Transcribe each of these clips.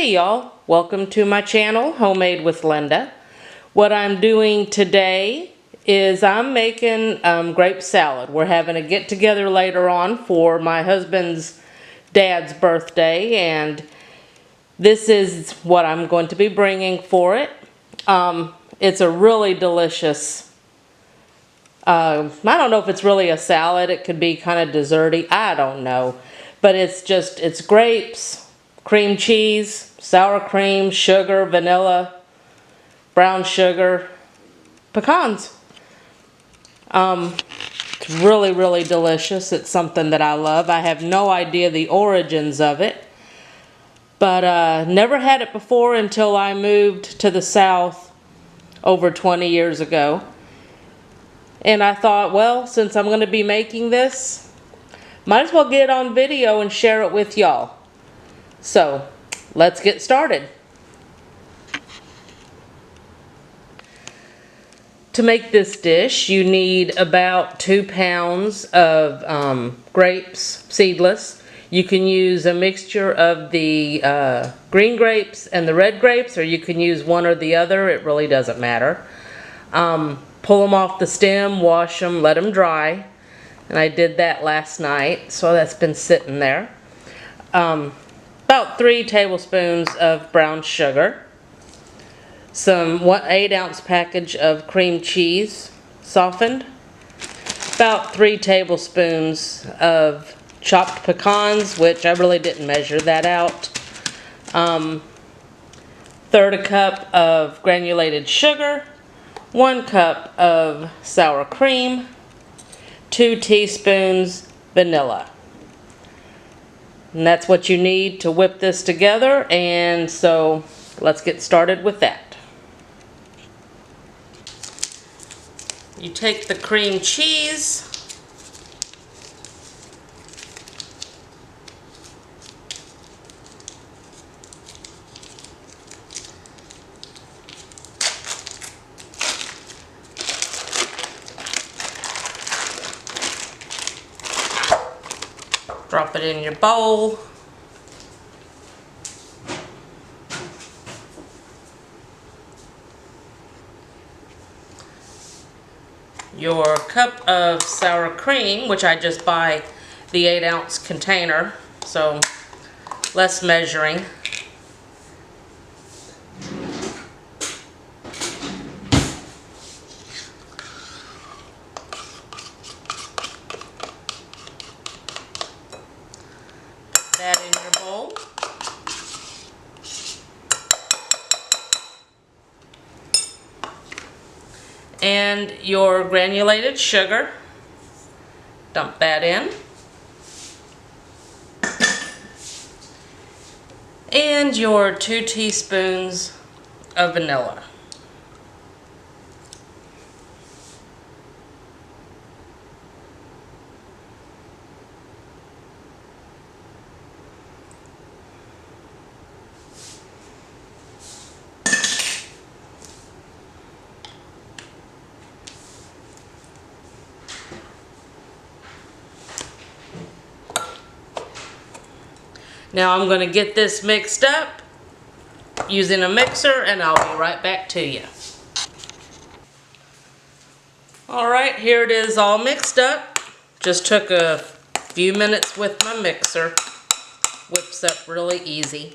Hey y'all, welcome to my channel, Homemade with Linda. What I'm doing today is I'm making grape salad. We're having a get together later on for my husband's dad's birthday, and this is what I'm going to be bringing for it. It's a really delicious, I don't know if it's really a salad, it could be kind of desserty, I don't know. But it's grapes, cream cheese, sour cream, sugar, vanilla, brown sugar, pecans. It's really, really delicious. It's something that I love. I have no idea the origins of it, but never had it before until I moved to the South over 20 years ago. And I thought, well, since I'm going to be making this, might as well get it on video and share it with y'all. So, let's get started. To make this dish, you need about 2 pounds of grapes, seedless. You can use a mixture of the green grapes and the red grapes, or you can use one or the other. It really doesn't matter. Pull them off the stem, wash them, let them dry. And I did that last night, so that's been sitting there. About 3 tablespoons of brown sugar. Some 8-ounce package of cream cheese, softened. About 3 tablespoons of chopped pecans, which I really didn't measure that out. 1/3 cup of granulated sugar. 1 cup of sour cream. 2 teaspoons vanilla. And that's what you need to whip this together, and so let's get started with that. You take the cream cheese, drop it in your bowl. Your cup of sour cream, which I just buy the 8-ounce container, so less measuring. That in your bowl. And your granulated sugar, dump that in. And your 2 teaspoons of vanilla. Now I'm going to get this mixed up using a mixer, and I'll be right back to you. Alright, here it is all mixed up. Just took a few minutes with my mixer. Whips up really easy.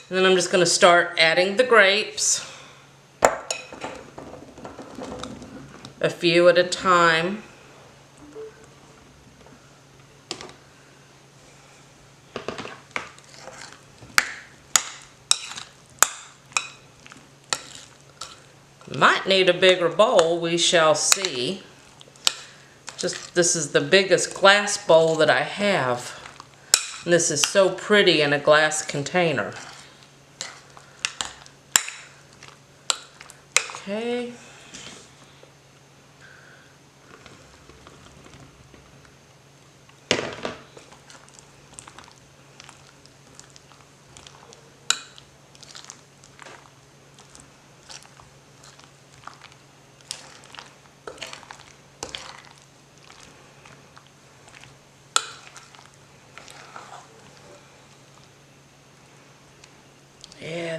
And then I'm just going to start adding the grapes. A few at a time. Might need a bigger bowl, we shall see. This is the biggest glass bowl that I have. And this is so pretty in a glass container. Okay.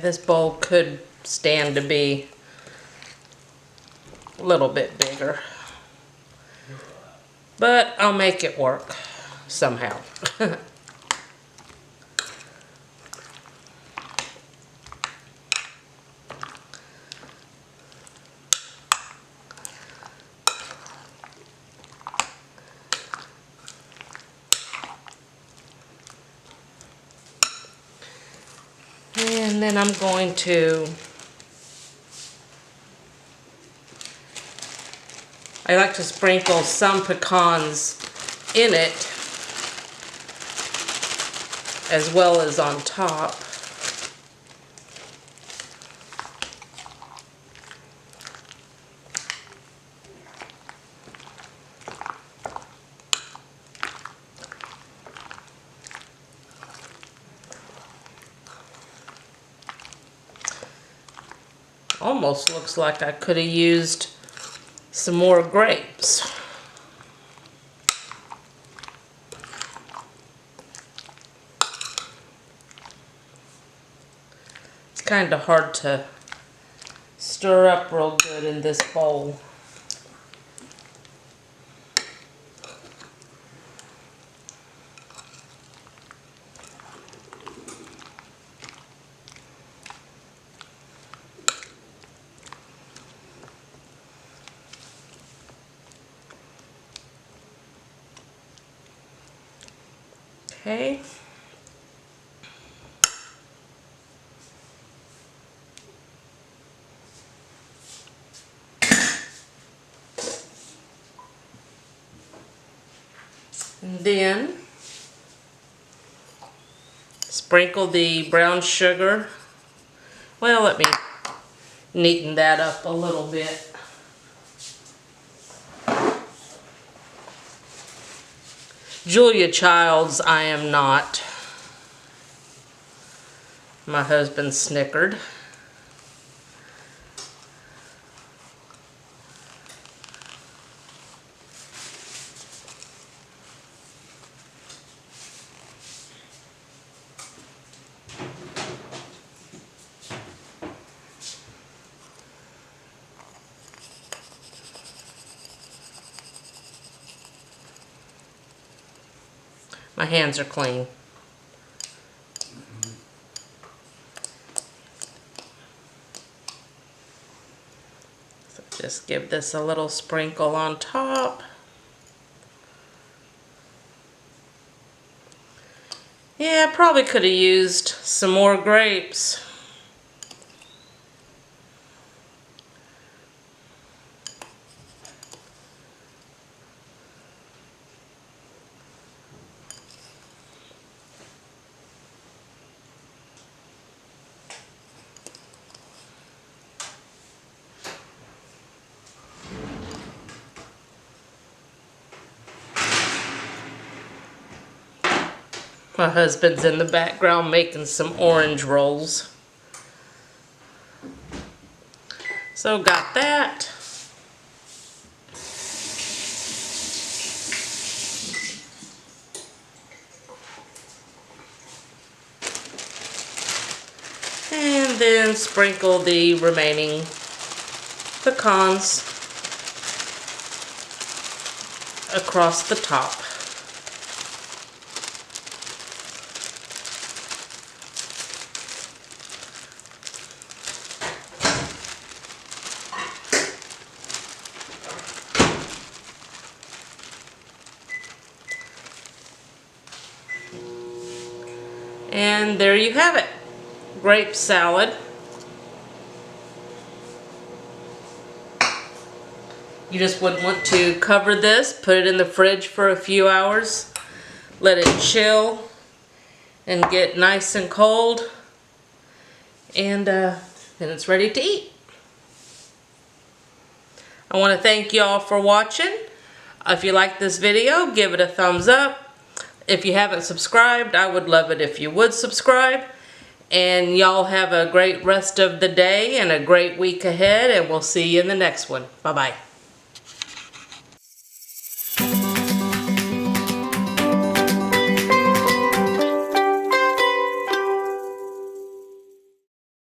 this bowl could stand to be a little bit bigger. But I'll make it work somehow. And then I'm going to, I like to sprinkle some pecans in it as well as on top. Almost looks like I could have used some more grapes. It's kind of hard to stir up real good in this bowl. Okay. And then sprinkle the brown sugar. Well, let me neaten that up a little bit. Julia Childs, I am not. My husband snickered. My hands are clean. So just give this a little sprinkle on top. Yeah, I probably could have used some more grapes. My husband's in the background making some orange rolls. So got that. And then sprinkle the remaining pecans across the top. And there you have it, grape salad. You just would want to cover this, put it in the fridge for a few hours, let it chill and get nice and cold, and then it's ready to eat. I want to thank you all for watching. If you like this video, give it a thumbs up. If you haven't subscribed, I would love it if you would subscribe. And y'all have a great rest of the day and a great week ahead, and we'll see you in the next one. Bye-bye.